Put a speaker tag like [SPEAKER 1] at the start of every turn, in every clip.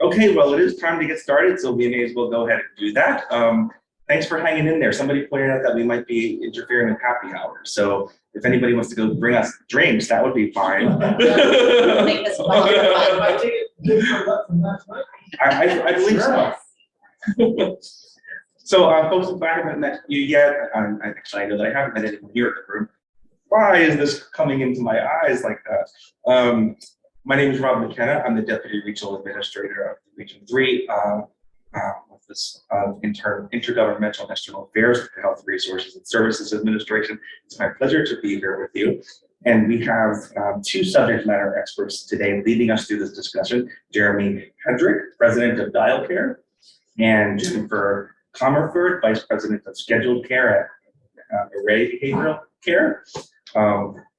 [SPEAKER 1] Okay, well, it is time to get started, so we may as well go ahead and do that. Thanks for hanging in there. Somebody pointed out that we might be interfering with happy hour. So if anybody wants to go bring us drinks, that would be fine.
[SPEAKER 2] Make this fun.
[SPEAKER 3] I take it good for luck from last night.
[SPEAKER 1] I believe so. So, folks, if I haven't met you yet, actually I know that I haven't met anyone here in the room. Why is this coming into my eyes like that? My name is Rob McKenna. I'm the Deputy Regional Administrator of the Region 3 Office of Intergovernmental and External Affairs, the Health Resources and Services Administration. It's my pleasure to be here with you. And we have two subject matter experts today leading us through this discussion. Jeremy Hedrick, President of Dial Care, and Jennifer Comerford, Vice President of Scheduled Care at Array Behavioral Care.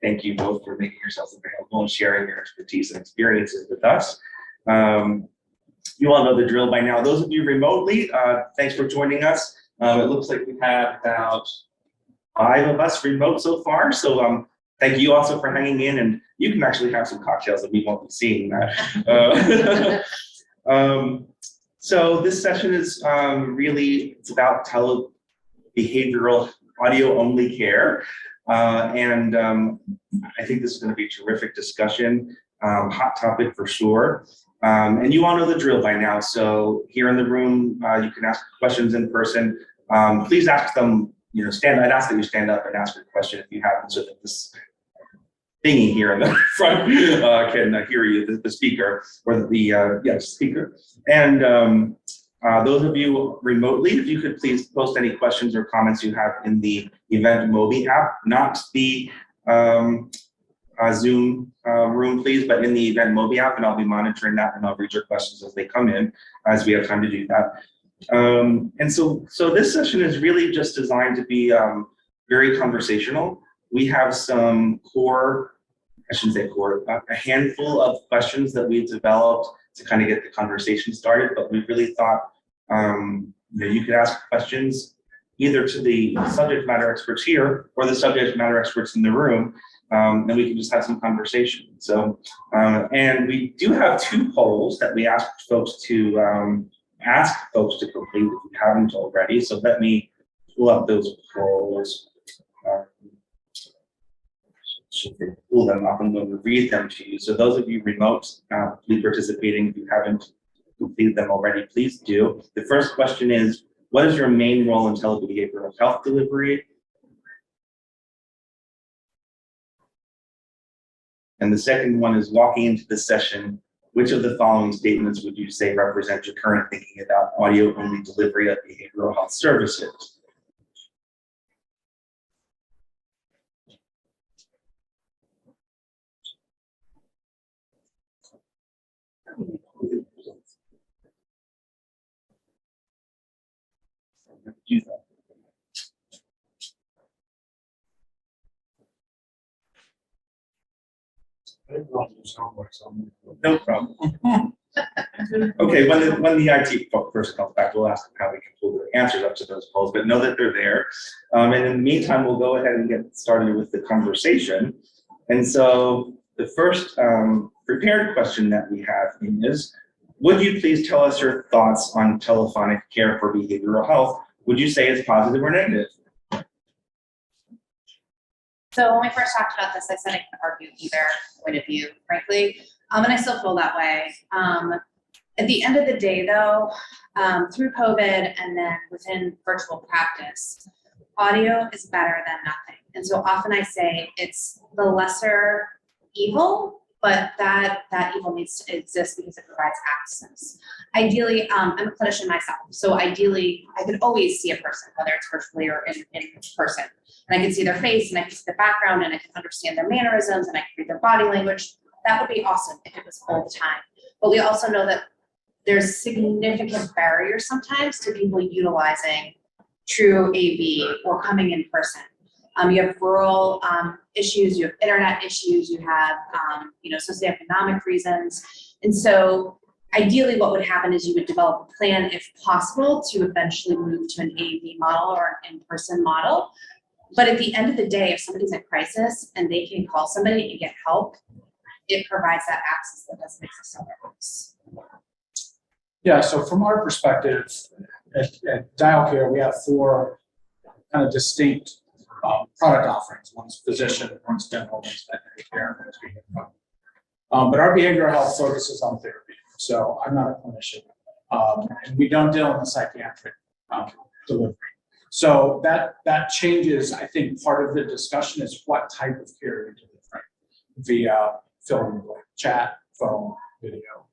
[SPEAKER 1] Thank you both for making yourselves available and sharing your expertise and experiences with us. You all know the drill by now. Those of you remotely, thanks for joining us. It looks like we have about 5 of us remote so far. So thank you also for hanging in, and you can actually have some cocktails that we won't be seeing that. So this session is it's about behavioral audio-only care. And I think this is going to be a terrific discussion, hot topic for sure. And you all know the drill by now. So here in the room, you can ask questions in person. Please ask them, I'd ask that you stand up and ask a question if you have, so that this thingy here in the front can hear you, the speaker, or the speaker. And those of you remotely, if you could please post any questions or comments you have in the Event Mobi app, not the Zoom room, please, but in the Event Mobi app, and I'll be monitoring that, and I'll read your questions as they come in, as we have time to do that. And so this session is really just designed to be very conversational. We have some a handful of questions that we've developed to kind of get the conversation started, but we really thought you could ask questions either to the subject matter experts here or the subject matter experts in the room, and we can just have some conversation. So, and we do have 2 polls that we ask folks to complete if you haven't already. So let me pull up those polls. Should pull them up, I'm going to read them to you. So those of you remote, please participating. If you haven't completed them already, please do. The first question is, what is your main role in telebehavioral health delivery? And the second one is, walking into the session, which of the following statements would you say represent your current thinking about audio-only delivery of behavioral health services? Do that. No problem. Okay, when the IT person comes back, we'll ask them how we can pull their answers up to those polls, but know that they're there. And in the meantime, we'll go ahead and get started with the conversation. And so the first prepared question that we have is, would you please tell us your thoughts on telephonic care for behavioral health? Would you say it's positive or negative?
[SPEAKER 2] So when we first talked about this, I said I could argue either point of view, frankly, and I still feel that way. At the end of the day, though, through COVID and then within virtual practice, audio is better than nothing. And so often I say it's the lesser evil, but that evil needs to exist because it provides access. Ideally, I'm a clinician myself, so ideally I could always see a person, whether it's virtually or in person. And I can see their face, and I can see the background, and I can understand their mannerisms, and I can read their body language. That would be awesome if it was all the time. But we also know that there's significant barriers sometimes to people utilizing true AV or coming in person. You have rural issues, you have internet issues, you have socioeconomic reasons. And so ideally what would happen is you would develop a plan, if possible, to eventually move to an AV model or an in-person model. But at the end of the day, if somebody's in crisis and they can call somebody and get help, it provides that access that doesn't exist otherwise.
[SPEAKER 4] Yeah, so from our perspective, at Dial Care, we have four kind of distinct product offerings. One's physician, one's dental, one's veterinary care, and one's behavioral. But our behavioral health focuses on therapy. So I'm not a clinician. And we don't deal in the psychiatric delivery. So that changes, I think part of the discussion is what type of care you're delivering via film, chat, phone, video.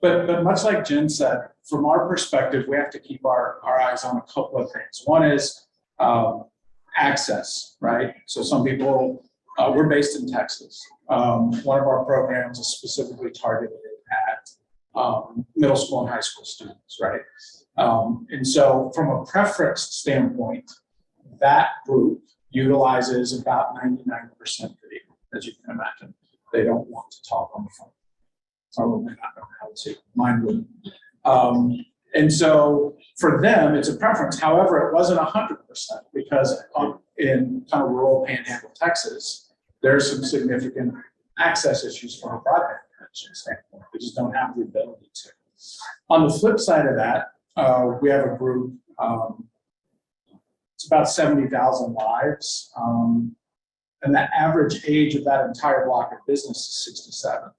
[SPEAKER 4] But much like Jen said, from our perspective, we have to keep our eyes on a couple of things. One is access, right? So some people, we're based in Texas. One of our programs is specifically targeted at middle school and high school students, right? And so from a preference standpoint, that group utilizes about 99% video, as you can imagine. They don't want to talk on the phone. Probably not know how to, mine wouldn't. And so for them, it's a preference. However, it wasn't 100% because in kind of rural panhandle Texas, there's some significant access issues from a broadband connection standpoint. We just don't have the ability to. On the flip side of that, we have a group, it's about 70,000 lives. And the average age of that entire block of business is 67.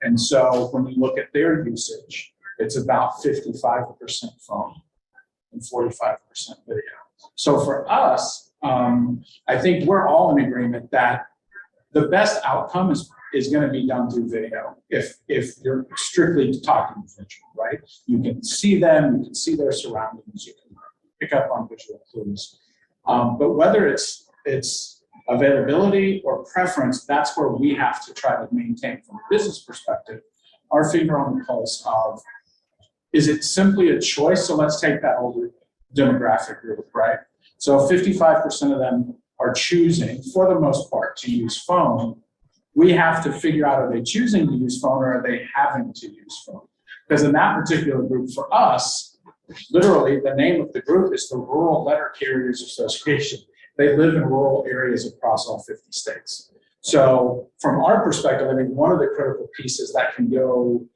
[SPEAKER 4] And so when you look at their usage, it's about 55% phone and 45% video. So for us, I think we're all in agreement that the best outcome is going to be done through video. If you're strictly talking virtual, right? You can see them, you can see their surroundings, you can pick up on visual clues. But whether it's availability or preference, that's where we have to try to maintain from a business perspective our finger on the pulse of, is it simply a choice? So let's take that older demographic group, right? So 55% of them are choosing, for the most part, to use phone. We have to figure out, are they choosing to use phone or are they having to use phone? Because in that particular group for us, literally the name of the group is the Rural Letter Carriers Association. They live in rural areas across all 50 states. So from our perspective, I mean, one of the critical pieces that can go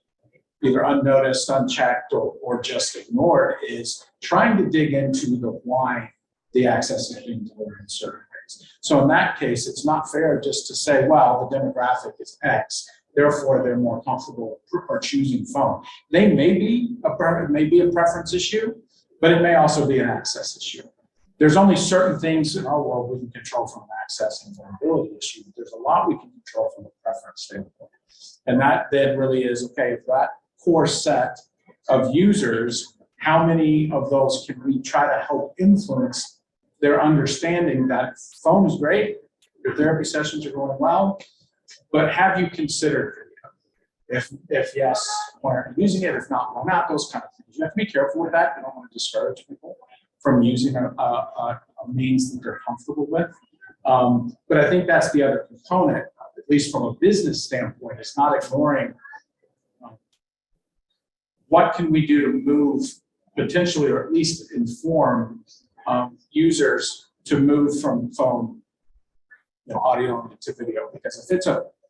[SPEAKER 4] either unnoticed, unchecked, or just ignored is trying to dig into the why the access is being delivered in certain ways. So in that case, it's not fair just to say, well, the demographic is X, therefore they're more comfortable or choosing phone. They may be a preference issue, but it may also be an access issue. There's only certain things in our world we can control from an access and vulnerability issue. There's a lot we can control from a preference standpoint. And that then really is, okay, if that core set of users, how many of those can we try to help influence their understanding that phone is great, your therapy sessions are going well, but have you considered video? If yes, why aren't you using it? If not, why not? Those kind of things. You have to be careful with that. You don't want to discourage people from using a means that they're comfortable with. But I think that's the other component, at least from a business standpoint, is not ignoring what can we do to move potentially, or at least inform users to move from phone, audio to video. Because if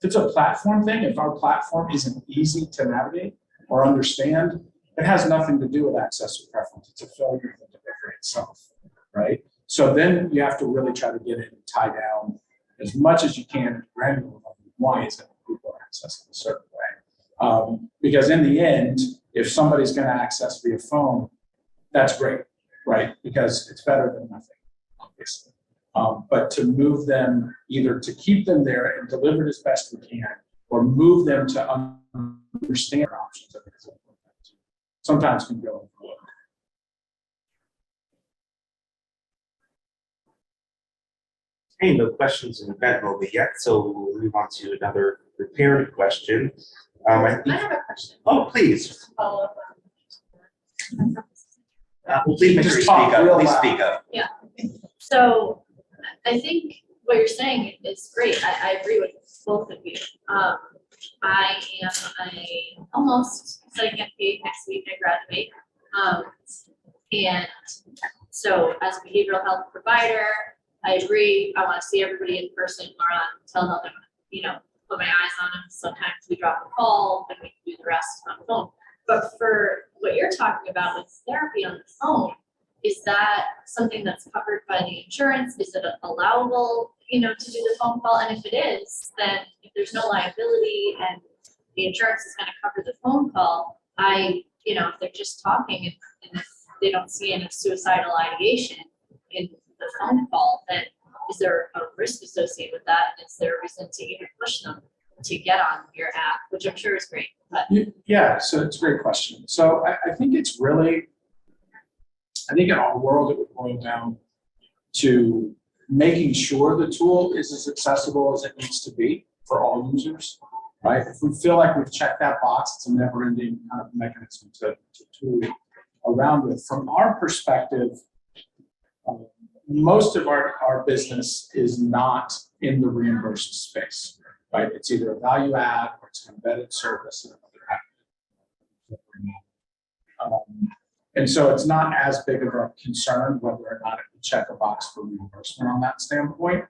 [SPEAKER 4] it's a platform thing, if our platform isn't easy to navigate or understand, it has nothing to do with access or preference. It's a failure of the delivery itself, right? So then you have to really try to get in and tie down as much as you can at granular level. Why is it people are accessing a certain way? Because in the end, if somebody's going to access via phone, that's great, right? Because it's better than nothing, obviously. But to move them, either to keep them there and deliver it as best we can, or move them to understand our options, I think is important. Sometimes can go overlooked.
[SPEAKER 5] Hey, no questions in that moment yet, so we'll move on to another prepared question. I think,
[SPEAKER 2] I have a question.
[SPEAKER 5] oh, please.
[SPEAKER 2] Follow up
[SPEAKER 5] Well, please make sure you
[SPEAKER 4] Just
[SPEAKER 5] speak
[SPEAKER 4] talk
[SPEAKER 5] up.
[SPEAKER 4] real
[SPEAKER 5] Please
[SPEAKER 4] loud.
[SPEAKER 5] speak up.
[SPEAKER 6] So I think what you're saying is great. I agree with both of you. I am almost second paid next week I graduate. And so as a behavioral health provider, I agree. I want to see everybody in person or on telehealth, put my eyes on them. Sometimes we drop a call and we can do the rest on the phone. But for what you're talking about with therapy on the phone, is that something that's covered by the insurance? Is it allowable, to do the phone call? And if it is, then if there's no liability and the insurance is gonna cover the phone call, if they're just talking and if they don't see any suicidal ideation in the phone call, then is there a risk associated with that? Is there a reason to even push them to get on your app, which I'm sure is great, but.
[SPEAKER 4] Yeah, so it's a great question. So I think it's really, I think in our world, it would boil down to making sure the tool is as accessible as it needs to be for all users, right? If we feel like we've checked that box, it's a never-ending kind of mechanism to tool around with. From our perspective, most of our business is not in the reimbursed space, right? It's either a value add or it's an embedded service in another app. And so it's not as big of a concern whether or not it would check a box for reimbursement on that standpoint.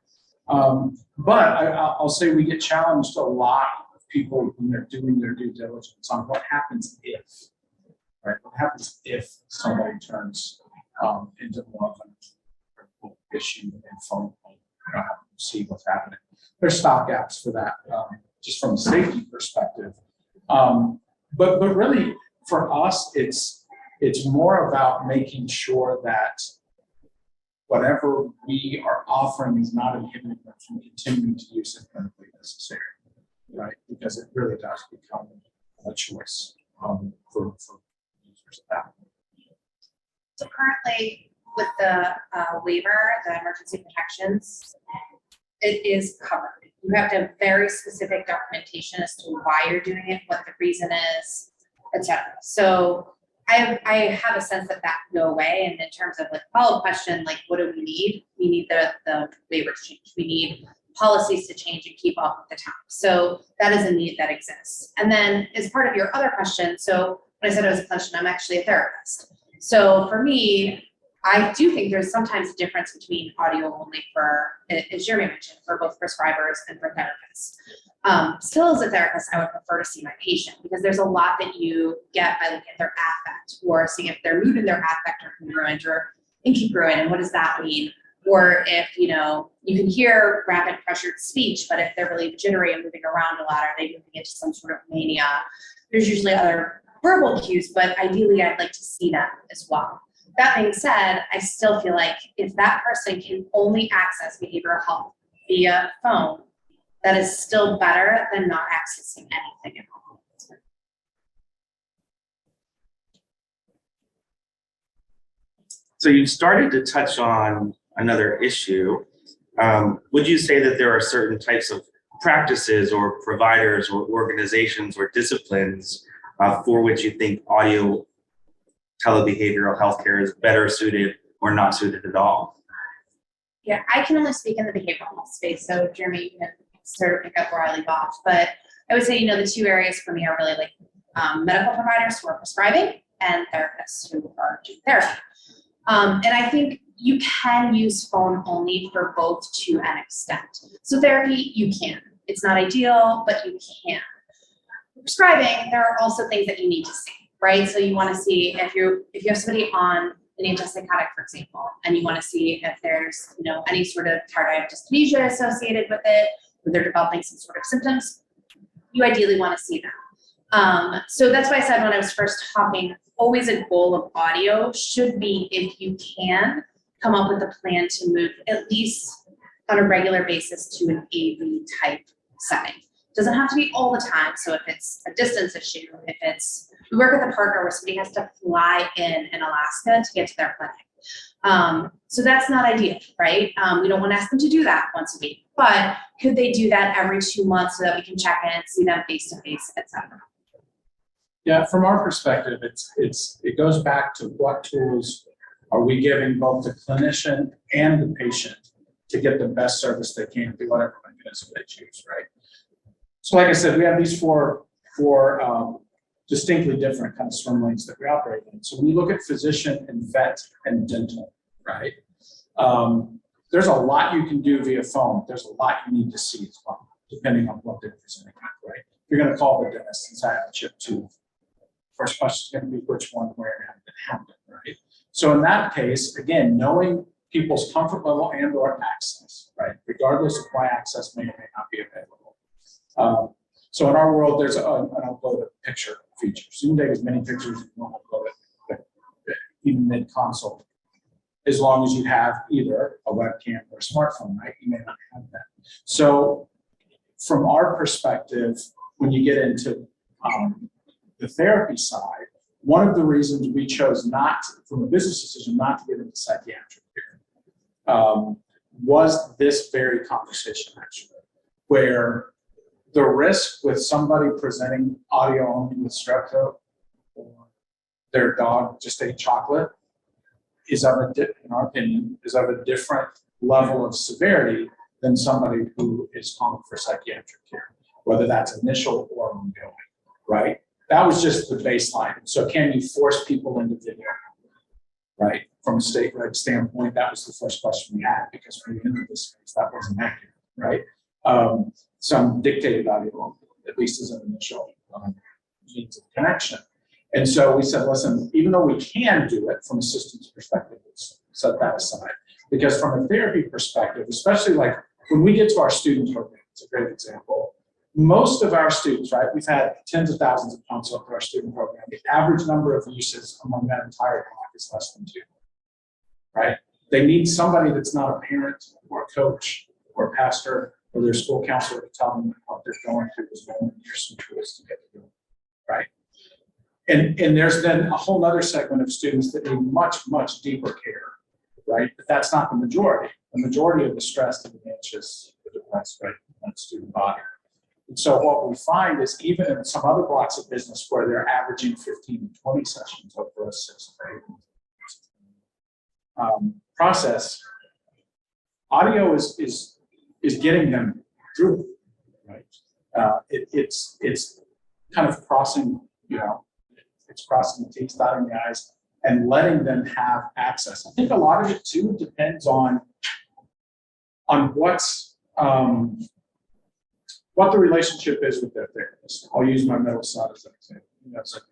[SPEAKER 4] But I'll say we get challenged a lot of people when they're doing their due diligence on what happens if, right? What happens if somebody turns into more of an issue in phone call, see what's happening. There's stopgaps for that, just from a safety perspective. But really, for us, it's more about making sure that whatever we are offering is not inhibiting them from continuing to use it clinically necessary, right? Because it really does become a choice for users of that.
[SPEAKER 2] So currently, with the waiver, the emergency protections, it is covered. You have to have very specific documentation as to why you're doing it, what the reason is, etc. So I have a sense that can go away. And in terms of like follow-up question, like what do we need? We need the waivers change. We need policies to change and keep up with the times. So that is a need that exists. And then as part of your other question, so when I said I was a clinician, I'm actually a therapist. So for me, I do think there's sometimes a difference between audio only for, as Jeremy mentioned, for both prescribers and for therapists. Still as a therapist, I would prefer to see my patient because there's a lot that you get by looking at their affect or seeing if their mood and their affect are congruent or incongruent, and what does that mean? Or if, you can hear rapid pressured speech, but if they're really jittery and moving around a lot, are they moving into some sort of mania? There's usually other verbal cues, but ideally I'd like to see them as well. That being said, I still feel like if that person can only access behavioral health via phone, that is still better than not accessing anything at all.
[SPEAKER 5] So you started to touch on another issue. Would you say that there are certain types of practices or providers or organizations or disciplines for which you think audio telebehavioral healthcare is better suited or not suited at all?
[SPEAKER 2] Yeah, I can only speak in the behavioral health space, so Jeremy, you can sort of pick up where I leave off. But I would say, the two areas for me are really like medical providers who are prescribing and therapists who are doing therapy. And I think you can use phone only for both to an extent. So therapy, you can. It's not ideal, but you can. Prescribing, there are also things that you need to see, right? So you want to see if you have somebody on an antipsychotic, for example, and you want to see if there's any sort of tardive dyskinesia associated with it, or they're developing some sort of symptoms, you ideally want to see them. So that's why I said when I was first talking, always a goal of audio should be, if you can, come up with a plan to move at least on a regular basis to an AV type setting. Doesn't have to be all the time. So if it's a distance issue, if it's, we work with a partner where somebody has to fly in Alaska to get to their clinic. So that's not ideal, right? We don't want to ask them to do that once a week, but could they do that every 2 months so that we can check in and see them face to face, et cetera?
[SPEAKER 4] Yeah, from our perspective, it goes back to what tools are we giving both the clinician and the patient to get the best service they can through whatever mechanism they choose, right? So like I said, we have these four distinctly different kind of swim lanes that we operate in. So when you look at physician and vet and dental, right? There's a lot you can do via phone. There's a lot you need to see as well, depending on what they're presenting with, right? You're going to call the dentist and say, I have a chipped tooth. First question is going to be which one, where, and how did it happen, right? So in that case, again, knowing people's comfort level and or access, right? Regardless of why access may or may not be available. So in our world, there's an upload a picture feature. So you can take as many pictures as you want to upload it, even mid-console, as long as you have either a webcam or a smartphone, right? You may not have that. So from our perspective, when you get into the therapy side, one of the reasons we chose not, from a business decision, not to get into psychiatric care was this very conversation, actually, where the risk with somebody presenting audio only with strep throat or their dog just ate chocolate is of a, in our opinion, is of a different level of severity than somebody who is calling for psychiatric care, whether that's initial or ongoing, right? That was just the baseline. So can you force people into video, right? From a state reg standpoint, that was the first question we had, because when we entered this space, that wasn't accurate, right? Some dictated audio, at least as an initial means of connection. And so we said, listen, even though we can do it from a systems perspective, let's set that aside. Because from a therapy perspective, especially like when we get to our student program, it's a great example. Most of our students, right, we've had tens of thousands of consults through our student program. The average number of uses among that entire block is less than 2, right? They need somebody that's not a parent or a coach or a pastor or their school counselor to tell them what they're going through is going, here's some tools to get through, right? And there's then a whole other segment of students that need much, much deeper care, right? But that's not the majority. The majority of the stress, the anxious, the depressed, right, in the student body. And so what we find is even in some other blocks of business where they're averaging 15 to 20 sessions over a 6 to 8 process, audio is getting them through, right? It's kind of crossing, it's crossing the T's, dotting the I's, and letting them have access. I think a lot of it too depends on what the relationship is with their therapist. I'll use my middle son as an example.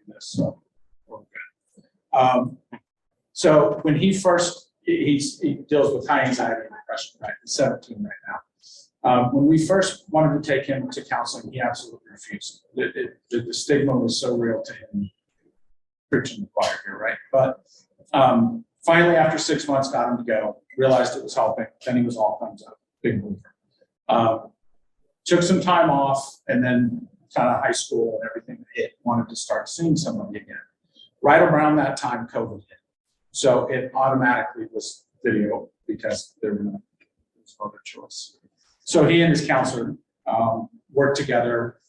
[SPEAKER 4] This, so we're good. So when he first, he deals with high anxiety and depression, right? He's 17 right now. When we first wanted to take him to counseling, he absolutely refused. The stigma was so real to him. Preaching the choir here, right? But finally, after 6 months, got him to go, realized it was helping. Then he was all thumbs up, big mover. Took some time off, and then kind of high school and everything hit, wanted to start seeing somebody again. Right around that time, COVID hit. So it automatically was video because there was no other choice. So he and his counselor worked together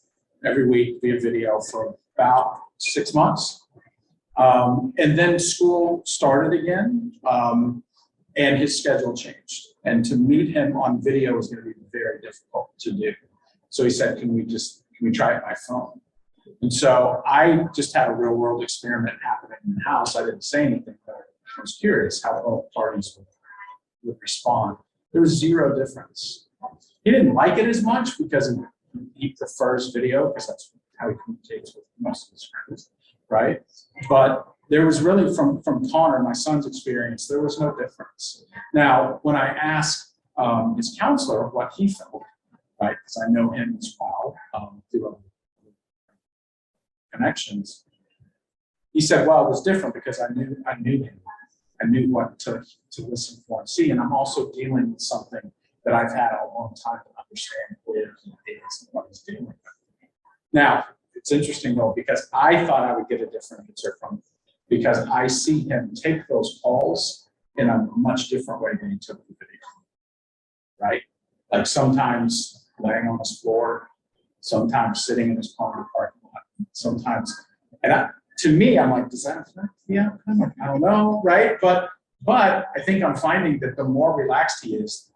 [SPEAKER 4] every week via video for about 6 months. And then school started again, and his schedule changed. And to meet him on video was going to be very difficult to do. So he said, can we try it by phone? And so I just had a real world experiment happening in the house. I didn't say anything, but I was curious how both parties would respond. There was zero difference. He didn't like it as much because he prefers video because that's how he communicates with most of his friends, right? But there was really, from Connor, my son's experience, there was no difference. Now, when I asked his counselor what he felt, right, because I know him as well through connections, he said, well, it was different because I knew him. I knew what to listen for and see, and I'm also dealing with something that I've had a long time to understand where he is and what he's dealing with. Now, it's interesting though, because I thought I would get a different answer from him, because I see him take those calls in a much different way than he took the video, right? Like sometimes laying on his floor, sometimes sitting in his car in the parking lot, sometimes, and to me, I'm like, does that affect the outcome? I don't know, right? But I think I'm finding that the more relaxed he is,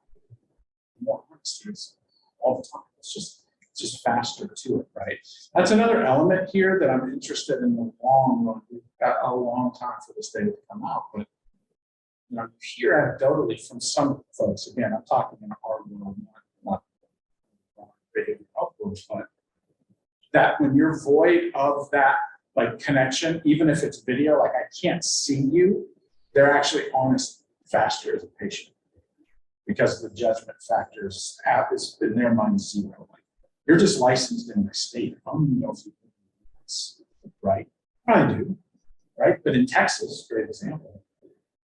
[SPEAKER 4] the more honest he is all the time. It's just faster to it, right? That's another element here that I'm interested in the long run. We've got a long time for this data to come out, but you hear anecdotally from some folks, again, I'm talking in our world, not behavioral health world, but that when you're void of that like connection, even if it's video, like I can't see you, they're actually honest faster as a patient because the judgment factors is in their mind zero. Like, you're just licensed in the state. I don't even know if you do this, right? I do, right? But in Texas, great example,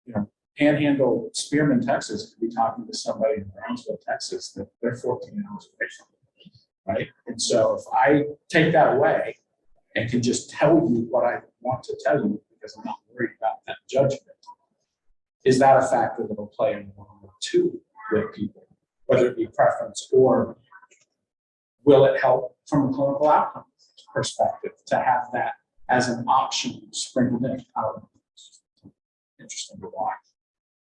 [SPEAKER 4] you know, Panhandle, Spearman, Texas, could be talking to somebody in Brownsville, Texas, that they're 14 hours away from me, right? And so if I take that away and can just tell you what I want to tell you because I'm not worried about that judgment, is that a factor that will play in 1 or 2 with people, whether it be preference or will it help from a clinical outcome perspective to have that as an option sprinkled in? Interesting to watch.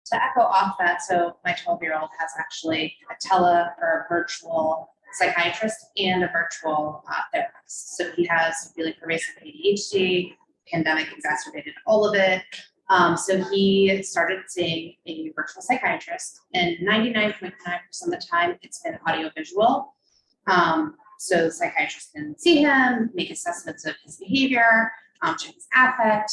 [SPEAKER 2] To echo off that, so my 12-year-old has actually a virtual psychiatrist and a virtual therapist. So he has really pervasive ADHD, pandemic exacerbated all of it. So he started seeing a virtual psychiatrist, and 99.9% of the time it's been audiovisual. So the psychiatrist can see him, make assessments of his behavior, check his affect.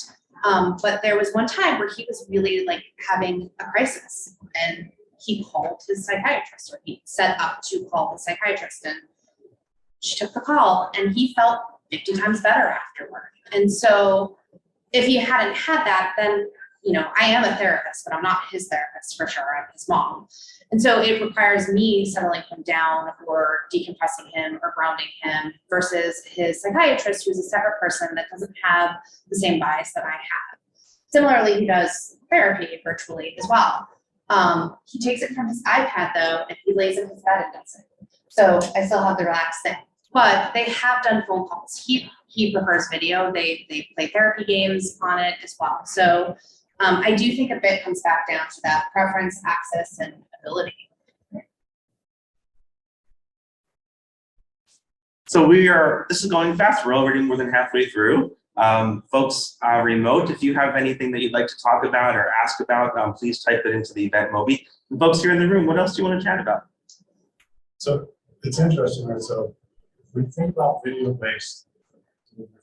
[SPEAKER 2] But there was one time where he was really like having a crisis, and he called his psychiatrist, or he set up to call the psychiatrist, and she took the call, and he felt 50 times better afterward. And so if he hadn't had that, then, you know, I am a therapist, but I'm not his therapist for sure. I'm his mom. And so it requires me settling him down or decompressing him or grounding him versus his psychiatrist, who's a separate person that doesn't have the same bias that I have. Similarly, he does therapy virtually as well. He takes it from his iPad though, and he lays in his bed and does it. So I still have the relaxed thing. But they have done phone calls. He prefers video. They play therapy games on it as well. So I do think a bit comes back down to that preference, access, and ability.
[SPEAKER 5] So this is going fast. We're already more than halfway through. Folks remote, if you have anything that you'd like to talk about or ask about, please type it into the event Moby. And folks here in the room, what else do you want to chat about?
[SPEAKER 3] So it's interesting, right? So when you think about video-based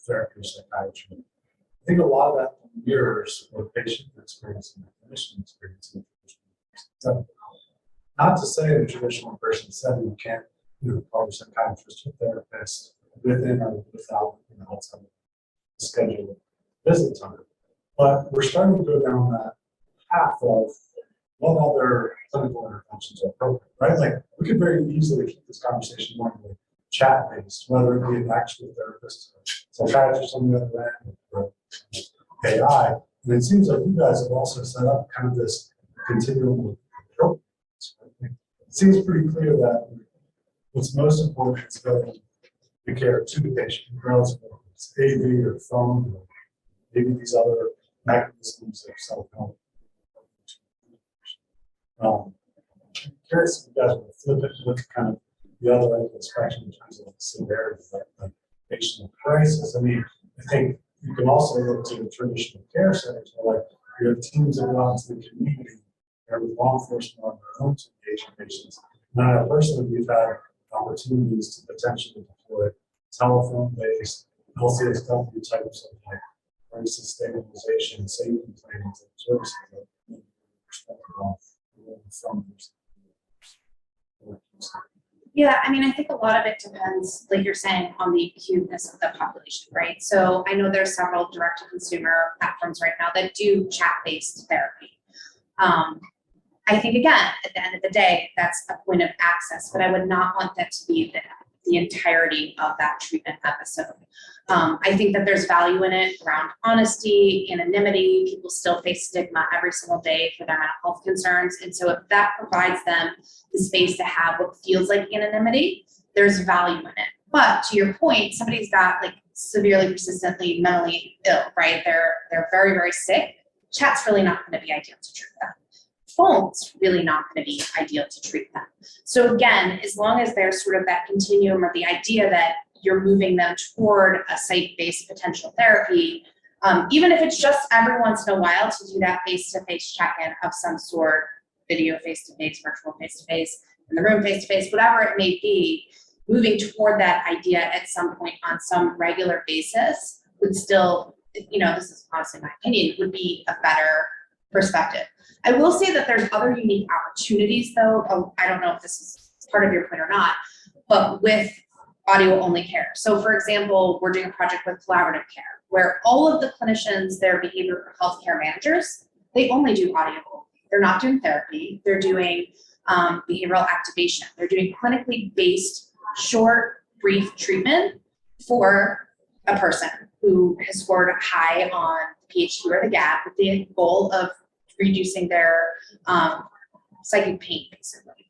[SPEAKER 3] therapy or psychiatry, I think a lot of that mirrors what patient experience and clinician experience. So, not to say in a traditional person setting you can't, call your psychiatrist or therapist within or without, outside scheduled visit time. But we're starting to go down that path of what other clinical interventions are appropriate, right? Like we could very easily keep this conversation going with chat-based, whether it be an actual therapist, psychiatrist on the other end, or AI. And it seems like you guys have also set up kind of this continuum of approach. It seems pretty clear that what's most important is getting the care to the patient, regardless of whether it's AV or phone, or maybe these other mechanisms of self-help. I'm curious if you guys would flip it and look at kind of the other end of the spectrum in terms of the severity of like patient crisis. I mean, I think you can also look to the traditional care centers where like you have teams that go out to the community or with law enforcement on their own to engage patients. And I personally, we've had opportunities to potentially deploy telephone-based LCSW types of like crisis stabilization, safety plans, and services that from
[SPEAKER 2] Yeah, I mean, I think a lot of it depends, like you're saying, on the acuteness of the population, right? So I know there's several direct-to-consumer platforms right now that do chat-based therapy. I think, again, at the end of the day, that's a point of access, but I would not want that to be the entirety of that treatment episode. I think that there's value in it around honesty, anonymity. People still face stigma every single day for their mental health concerns. And so if that provides them the space to have what feels like anonymity, there's value in it. But to your point, somebody's got like severely persistently mentally ill, right? They're very, very sick. Chat's really not going to be ideal to treat them. Phone's really not going to be ideal to treat them. So again, as long as there's sort of that continuum or the idea that you're moving them toward a site-based potential therapy, even if it's just every once in a while to do that face-to-face check-in of some sort, video face-to-face, virtual face-to-face, in the room face-to-face, whatever it may be, moving toward that idea at some point on some regular basis would still, this is honestly my opinion, would be a better perspective. I will say that there's other unique opportunities though. I don't know if this is part of your point or not, but with audio only care. So for example, we're doing a project with collaborative care where all of the clinicians, their behavioral health care managers, they only do audio only. They're not doing therapy. They're doing behavioral activation. They're doing clinically based, short, brief treatment for a person who has scored high on the PHQ or the GAP with the goal of reducing their psychic pain, basically.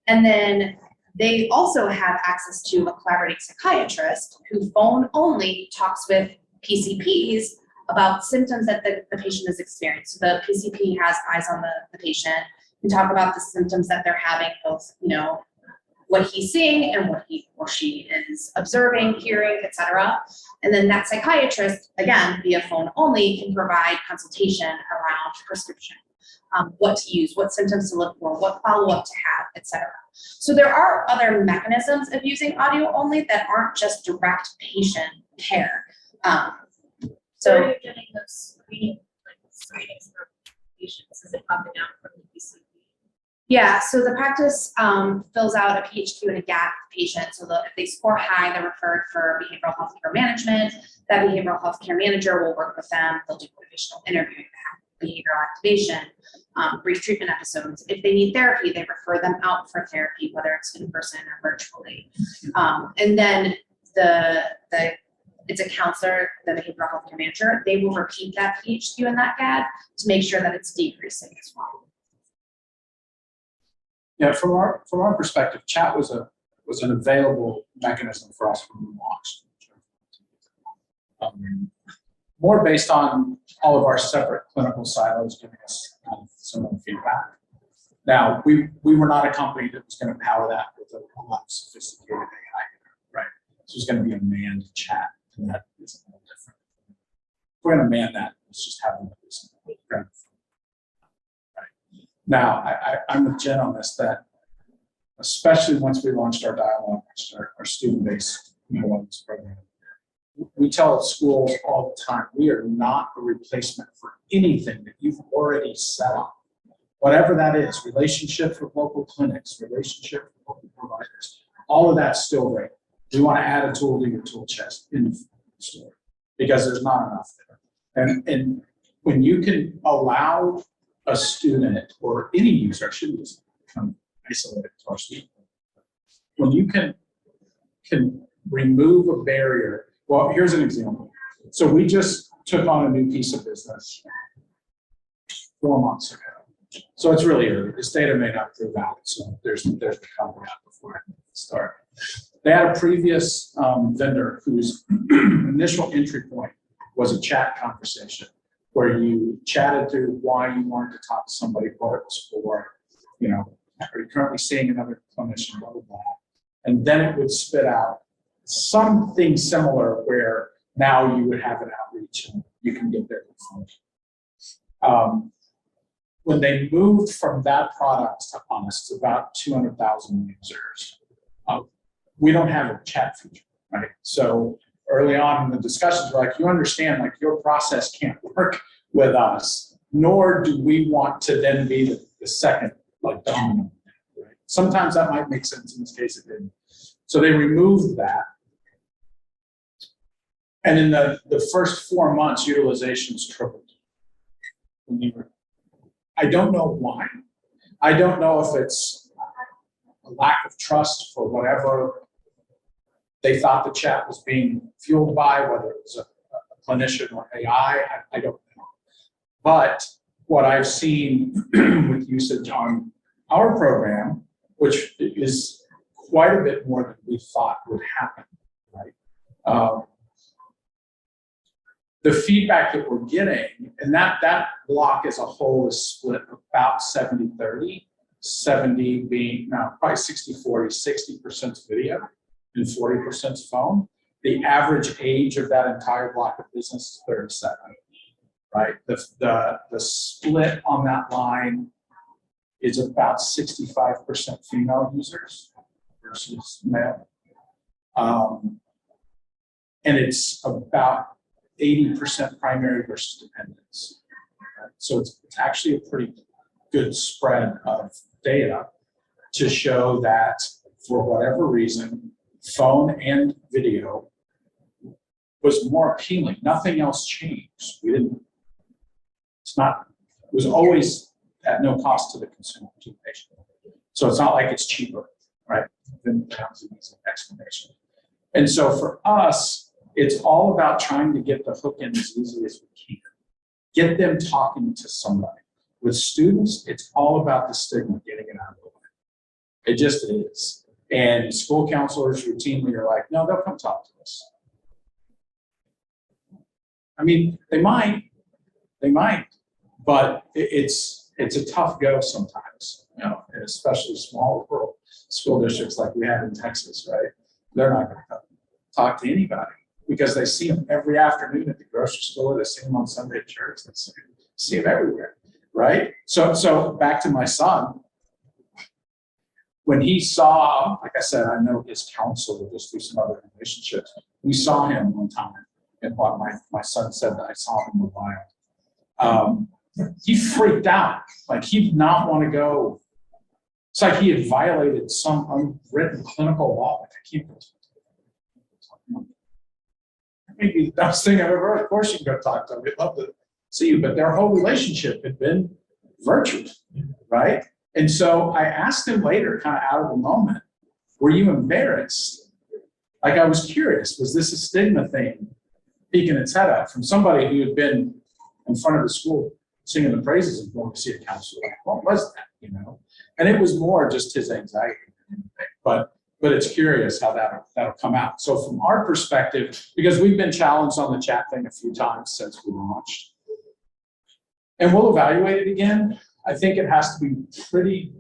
[SPEAKER 2] And then they also have access to a collaborating psychiatrist who phone only talks with PCPs about symptoms that the patient has experienced. So the PCP has eyes on the patient and talk about the symptoms that they're having, both, what he's seeing and what he or she is observing, hearing, etc. And then that psychiatrist, again, via phone only, can provide consultation around prescription, what to use, what symptoms to look for, what follow-up to have, etc. So there are other mechanisms of using audio only that aren't just direct patient care.
[SPEAKER 6] So are you getting those screenings from patients? Is it popping out from the PCP?
[SPEAKER 2] Yeah, so the practice fills out a PHQ and a GAP patient. So if they score high, they're referred for behavioral health care management. That behavioral health care manager will work with them. They'll do additional interviewing, behavioral activation, brief treatment episodes. If they need therapy, they refer them out for therapy, whether it's in person or virtually. And then it's a counselor, the behavioral health care manager. They will repeat that PHQ and that GAD to make sure that it's decreasing as well.
[SPEAKER 4] Yeah, from our perspective, chat was an available mechanism for us when we launched. More based on all of our separate clinical silos giving us some of the feedback. Now, we were not a company that was going to power that with a lot of sophisticated AI, right? So it's going to be a manned chat, and that is a little different. If we're going to man that, let's just have them do something. Right? Now, I'm with Jen on this, that especially once we launched our dialogue, our student-based wellness program, we tell schools all the time, we are not a replacement for anything that you've already set up. Whatever that is, relationships with local clinics, relationship with local providers, all of that's still great. We want to add a tool to your tool chest in the store because there's not enough there. And when you can allow a student or any user, I shouldn't just become isolated to our student, when you can remove a barrier. Well, here's an example. So we just took on a new piece of business 4 months ago. So it's really early. This data may not prove out. So there's the caveat before I start. They had a previous vendor whose initial entry point was a chat conversation where you chatted through why you wanted to talk to somebody, what it was for, are you currently seeing another clinician, blah, blah, blah. And then it would spit out something similar where now you would have an outreach and you can get their phone. When they moved from that product to us, it's about 200,000 users. We don't have a chat feature, right? So early on in the discussions, we're like, you understand, like your process can't work with us, nor do we want to then be the second, like dominant, right? Sometimes that might make sense. In this case, it didn't. So they removed that. And in the first 4 months, utilization's tripled. I don't know why. I don't know if it's a lack of trust for whatever they thought the chat was being fueled by, whether it was a clinician or AI, I don't know. But what I've seen with usage on our program, which is quite a bit more than we thought would happen, right? The feedback that we're getting, and that block as a whole is split about 70-30, 70 being, no, probably 60-40, 60% video and 40% phone. The average age of that entire block of business is 37, right? The split on that line is about 65% female users versus male. And it's about 80% primary versus dependence. Right? So it's actually a pretty good spread of data to show that for whatever reason, phone and video was more appealing. Nothing else changed. It was always at no cost to the consumer, to the patient. So it's not like it's cheaper, right? Then that was an easy explanation. And so for us, it's all about trying to get the hook in as easy as we can. Get them talking to somebody. With students, it's all about the stigma, getting it out of the way. It just is. And school counselors routinely are like, no, they'll come talk to us. I mean, they might, but it's a tough go sometimes, you know, and especially small rural school districts like we have in Texas, right? They're not going to talk to anybody because they see them every afternoon at the grocery store. They see them on Sunday at church. They see them everywhere, right? So back to my son. When he saw, like I said, I know his counselor just through some other relationships. We saw him one time, and what my son said that I saw him in the wild. He freaked out. Like he did not want to go. It's like he had violated some unwritten clinical law. Like I can't go. Maybe the best thing I've ever heard. Of course you can go talk to him. We'd love to see you. But their whole relationship had been virtuous, right? And so I asked him later, kind of out of the moment, were you embarrassed? Like I was curious, was this a stigma thing peeking its head out from somebody who had been in front of the school singing the praises of going to see a counselor? Like, what was that, you know? And it was more just his anxiety. But it's curious how that'll come out. So from our perspective, because we've been challenged on the chat thing a few times since we launched, and we'll evaluate it again. I think it has to be pretty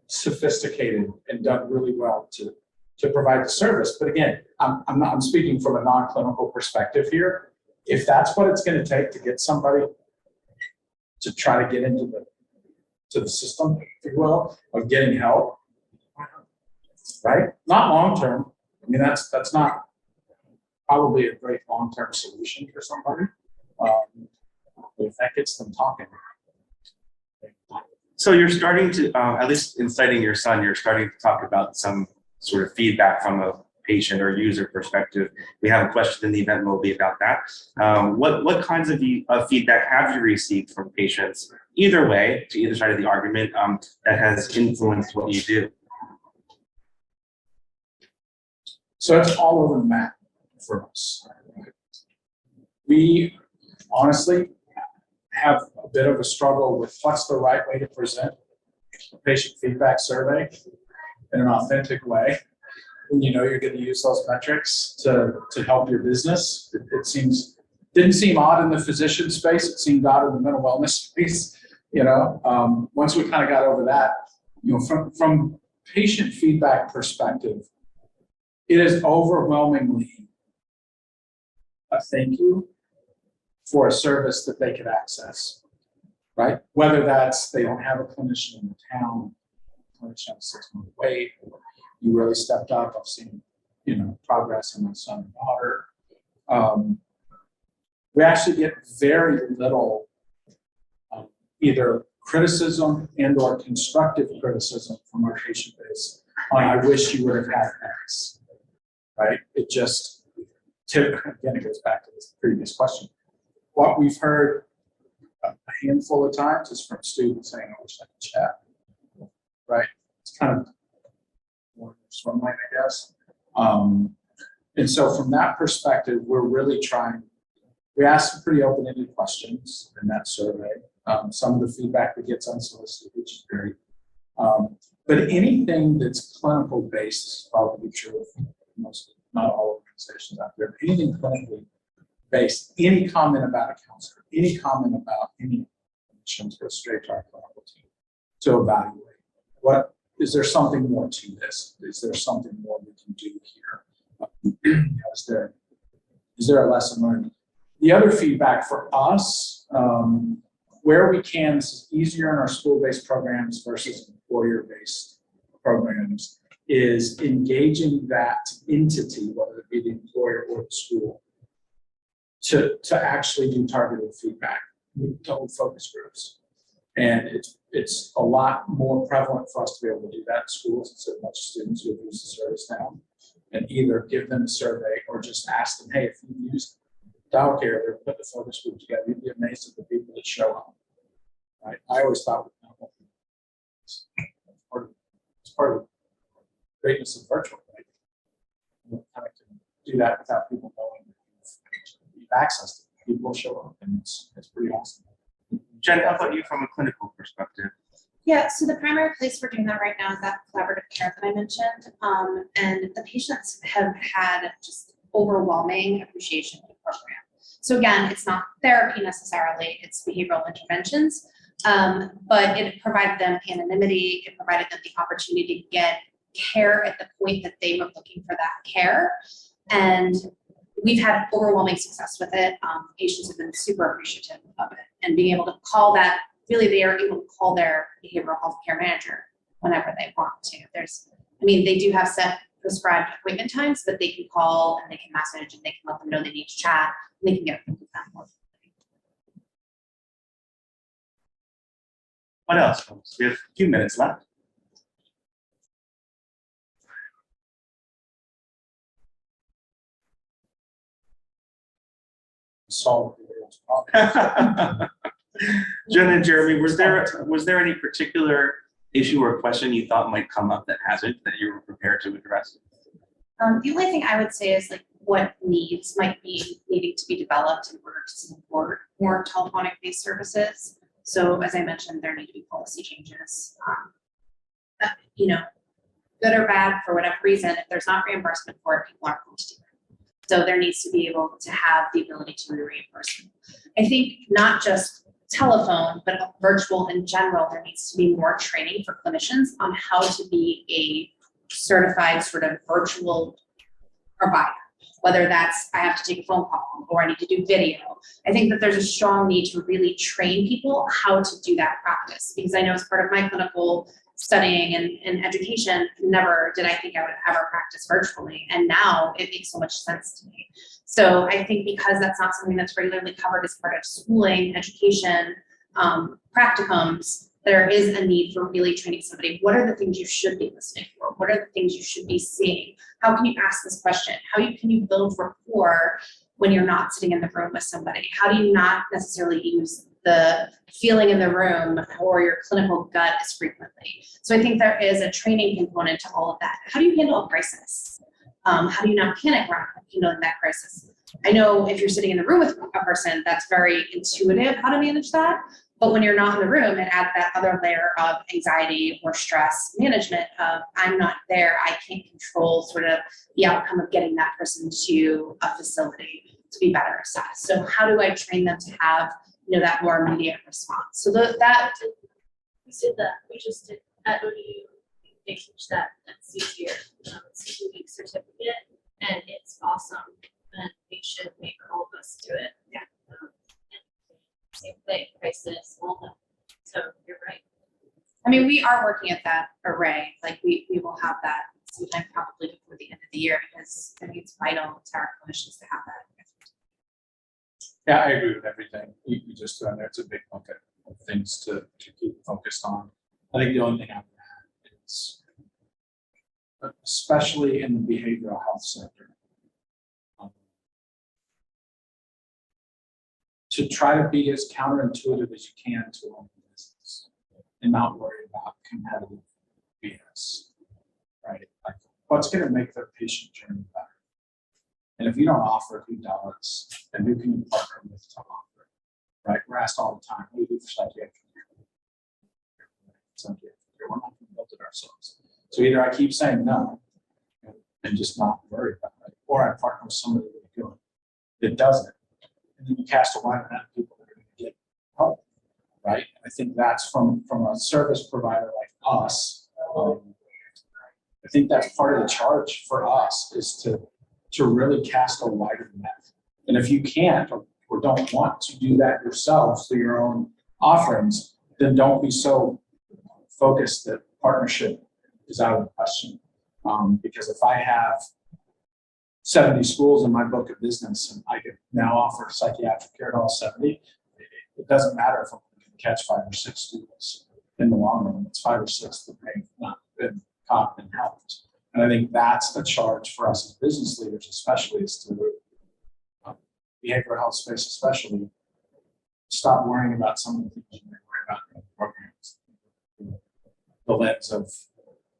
[SPEAKER 4] sophisticated and done really well to provide the service. But again, I'm speaking from a non-clinical perspective here. If that's what it's going to take to get somebody to try to get into the system, if you will, of getting help, right? Not long term. I mean, that's not probably a great long-term solution for somebody. But if that gets them talking.
[SPEAKER 5] So you're starting to, at least in citing your son, you're starting to talk about some sort of feedback from a patient or user perspective. We have a question in the event will be about that. What kinds of feedback have you received from patients, either way, to either side of the argument, that has influenced what you do?
[SPEAKER 4] So it's all over the map for us. We honestly have a bit of a struggle with what's the right way to present a patient feedback survey in an authentic way when you know you're going to use those metrics to help your business. It didn't seem odd in the physician space. It seemed odd in the mental wellness space. You know, once we kind of got over that, you know, from patient feedback perspective, it is overwhelmingly a thank you for a service that they could access, right? Whether that's they don't have a clinician in the town, clinician on 6 month wait, or you really stepped up. I've seen, you know, progress in my son and daughter. We actually get very little either criticism and or constructive criticism from our patient base on I wish you would have had X, right? It just, again, it goes back to this previous question. What we've heard a handful of times is from students saying, I wish I could chat, right? It's kind of more swim lane, I guess. And so from that perspective, we're really trying, we ask some pretty open-ended questions in that survey. Some of the feedback that gets unsolicited, which is great. But anything that's clinical based is probably true of most, not all organizations out there. Anything clinically based, any comment about a counselor, any comment about any clinicians, go straight to our clinical team to evaluate. What is there something more to this? Is there something more we can do here? Is there a lesson learned? The other feedback for us, where we can, this is easier in our school-based programs versus employer-based programs, is engaging that entity, whether it be the employer or the school, to actually do targeted feedback. We don't focus groups. And it's a lot more prevalent for us to be able to do that in schools instead of much students who have used the service now. And either give them a survey or just ask them, hey, if you use childcare, they're putting a focus group together, you'd be amazed at the people that show up. Right? I always thought it's part of the greatness of virtual, right? You kind of can do that without people knowing you've access to it. People show up, and it's pretty awesome.
[SPEAKER 5] Jen, how about you from a clinical perspective?
[SPEAKER 2] Yeah, so the primary place we're doing that right now is that collaborative care that I mentioned. And the patients have had just overwhelming appreciation of the program. So again, it's not therapy necessarily, it's behavioral interventions. But it provided them anonymity, it provided them the opportunity to get care at the point that they were looking for that care. And we've had overwhelming success with it. Patients have been super appreciative of it and being able to call that, really they are able to call their behavioral health care manager whenever they want to. They do have set prescribed appointment times, but they can call and they can message and they can let them know they need to chat and they can get with them more.
[SPEAKER 5] What else, folks? We have a few minutes left.
[SPEAKER 4] Solve the world's problem.
[SPEAKER 5] Jen and Jeremy, was there any particular issue or question you thought might come up that hasn't, that you were prepared to address?
[SPEAKER 2] The only thing I would say is like what needs might be needing to be developed in order to support more telephonic-based services. So as I mentioned, there need to be policy changes. Good or bad for whatever reason, if there's not reimbursement for it, people aren't going to do it. So there needs to be able to have the ability to do reimbursement. I think not just telephone, but virtual in general, there needs to be more training for clinicians on how to be a certified sort of virtual provider, whether that's I have to take a phone call or I need to do video. I think that there's a strong need to really train people how to do that practice, because I know as part of my clinical studying and education, never did I think I would ever practice virtually. And now it makes so much sense to me. So I think because that's not something that's regularly covered as part of schooling, education, practicums, there is a need for really training somebody. What are the things you should be listening for? What are the things you should be seeing? How can you ask this question? Can you build rapport when you're not sitting in the room with somebody? How do you not necessarily use the feeling in the room or your clinical gut as frequently? So I think there is a training component to all of that. How do you handle a crisis? How do you not panic around handling that crisis? I know if you're sitting in the room with a person, that's very intuitive how to manage that. But when you're not in the room, it adds that other layer of anxiety or stress management of I'm not there, I can't control sort of the outcome of getting that person to a facility to be better assessed. So how do I train them to have that more immediate response? So
[SPEAKER 6] We did that. We just did at ODU. They teach that at CTR. It's a 2-week certificate, and it's awesome. And we should make all of us do it.
[SPEAKER 2] Yeah.
[SPEAKER 6] Same thing, crisis, all that. So you're right.
[SPEAKER 2] We are working at that array. Like we will have that sometime probably before the end of the year, because I think it's vital to our clinicians to have that.
[SPEAKER 4] Yeah, I agree with everything you just said there. It's a big bucket of things to keep focused on. I think the only thing I would add is, especially in the behavioral health sector, to try to be as counterintuitive as you can to own the business and not worry about competitive BS, right? Like, what's going to make their patient journey better? And if you don't offer, who does? And who can you partner with to offer? Right? We're asked all the time, what do you do for psychiatric care? We're not going to build it ourselves. So either I keep saying no and just not worry about it, or I partner with somebody really good that does it. And then you cast a wide net of people that are going to get help, right? I think that's from a service provider like us. I think that's part of the charge for us is to really cast a wider net. And if you can't or don't want to do that yourself through your own offerings, then don't be so focused that partnership is out of the question. Because if I have 70 schools in my book of business, and I could now offer psychiatric care to all 70. It doesn't matter if I'm going to catch 5 or 6 students in the long run. It's 5 or 6 that may not been caught and helped. And I think that's a charge for us as business leaders, especially is to behavioral health space, especially stop worrying about some of the things you may worry about in programs. The lens of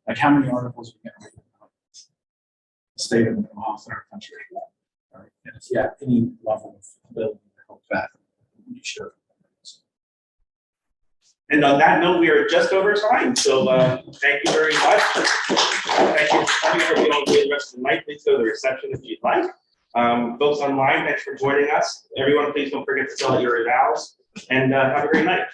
[SPEAKER 4] like how many articles we get about the state of mental health in our country. Right? And if you have any level of ability to help that, you should.
[SPEAKER 5] And on that note, we are just over time. So thank you very much. Thank you for coming. If you don't enjoy the rest of the night, please go to the reception if you'd like. Folks online, thanks for joining us. Everyone, please don't forget to fill out your evals and have a great night.